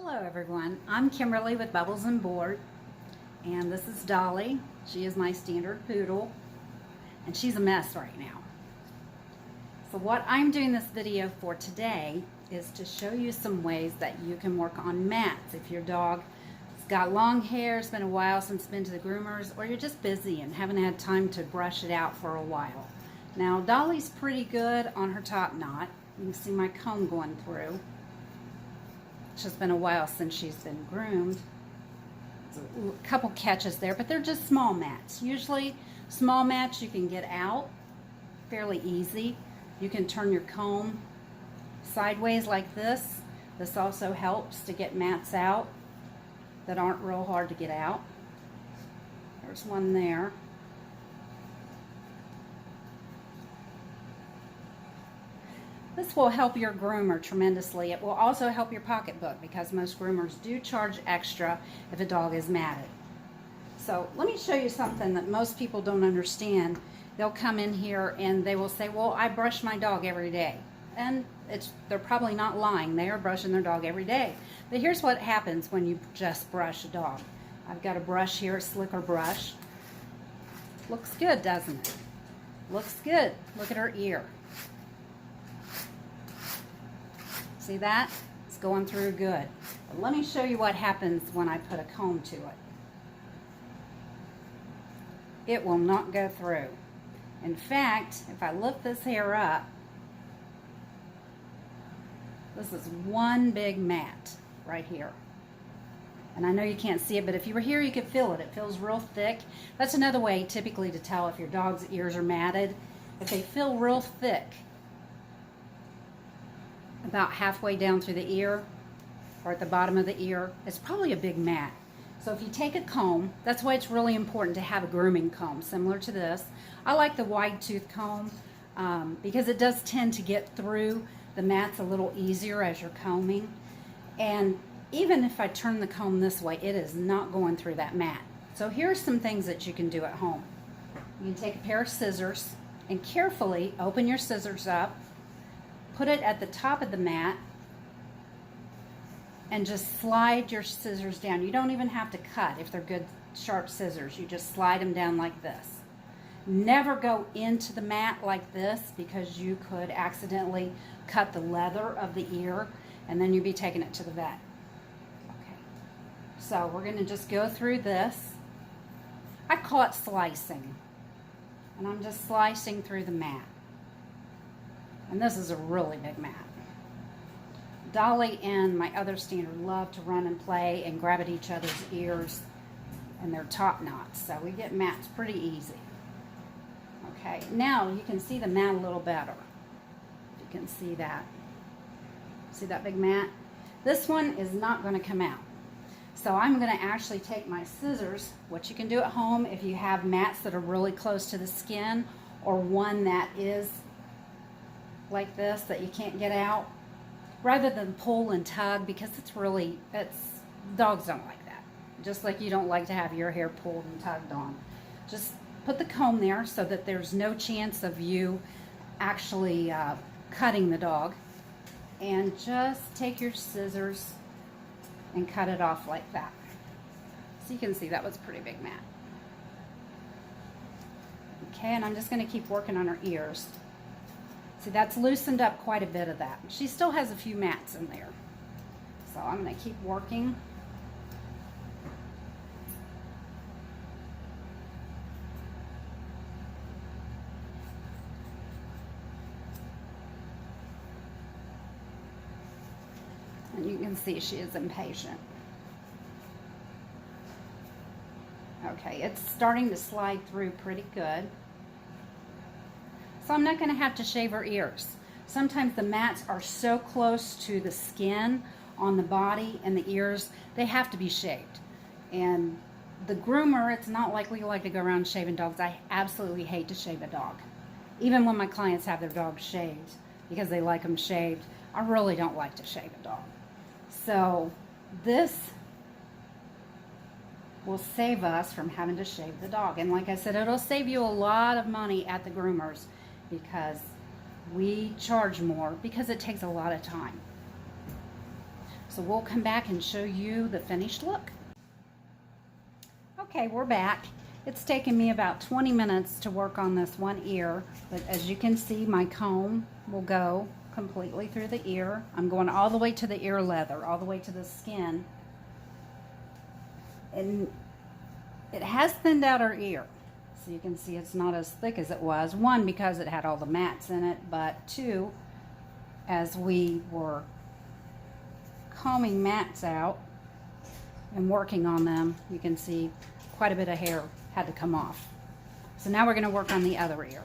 Hello everyone, I'm Kimberly with Bubbles and Board, and this is Dolly. She is my standard poodle, and she's a mess right now. So what I'm doing this video for today is to show you some ways that you can work on mats. If your dog has got long hair, it's been a while since it's been to the groomers, or you're just busy and haven't had time to brush it out for a while. Now Dolly's pretty good on her top knot. You can see my comb going through. It's just been a while since she's been groomed. There's a couple catches there, but they're just small mats. Usually small mats you can get out fairly easy. You can turn your comb sideways like this. This also helps to get mats out that aren't real hard to get out. There's one there. This will help your groomer tremendously. It will also help your pocketbook because most groomers do charge extra if a dog is matted. So let me show you something that most people don't understand. They'll come in here and they will say, well, I brush my dog every day. And they're probably not lying. They are brushing their dog every day. But here's what happens when you just brush a dog. I've got a brush here, a slicker brush. Looks good, doesn't it? Looks good. Look at her ear. See that? It's going through good. But let me show you what happens when I put a comb to it. It will not go through. In fact, if I lift this hair up, this is one big mat right here. And I know you can't see it, but if you were here, you could feel it. It feels real thick. That's another way typically to tell if your dog's ears are matted. If they feel real thick, about halfway down through the ear or at the bottom of the ear, it's probably a big mat. So if you take a comb, that's why it's really important to have a grooming comb similar to this. I like the wide tooth comb because it does tend to get through the mats a little easier as you're combing. And even if I turn the comb this way, it is not going through that mat. So here's some things that you can do at home. You can take a pair of scissors and carefully open your scissors up, put it at the top of the mat, and just slide your scissors down. You don't even have to cut if they're good sharp scissors. You just slide them down like this. Never go into the mat like this because you could accidentally cut the leather of the ear and then you'd be taking it to the vet. Okay, so we're gonna just go through this. I call it slicing, and I'm just slicing through the mat. And this is a really big mat. Dolly and my other standard love to run and play and grab at each other's ears and their top knots. So we get mats pretty easy. Okay, now you can see the mat a little better. You can see that. See that big mat? This one is not going to come out. So I'm going to actually take my scissors, which you can do at home if you have mats that are really close to the skin or one that is like this that you can't get out, rather than pull and tug, because dogs don't like that. Just like you don't like to have your hair pulled and tugged on. Just put the comb there so that there's no chance of you actually cutting the dog, and just take your scissors and cut it off like that. So you can see that was a pretty big mat. Okay, and I'm just going to keep working on her ears. See, that's loosened up quite a bit of that. She still has a few mats in there. So I'm going to keep working. And you can see she is impatient. Okay, it's starting to slide through pretty good. So I'm not going to have to shave her ears. Sometimes the mats are so close to the skin on the body and the ears, they have to be shaved. And the groomer, it's not like we like to go around shaving dogs. I absolutely hate to shave a dog. Even when my clients have their dogs shaved because they like them shaved, I really don't like to shave a dog. So this will save us from having to shave the dog. And like I said, it'll save you a lot of money at the groomers because we charge more because it takes a lot of time. So we'll come back and show you the finished look. Okay, we're back. It's taken me about 20 minutes to work on this one ear, but as you can see, my comb will go completely through the ear. I'm going all the way to the ear leather, all the way to the skin. And it has thinned out our ear. So you can see it's not as thick as it was. One, because it had all the mats in it, but two, as we were combing mats out and working on them, you can see quite a bit of hair had to come off. So now we're going to work on the other ear.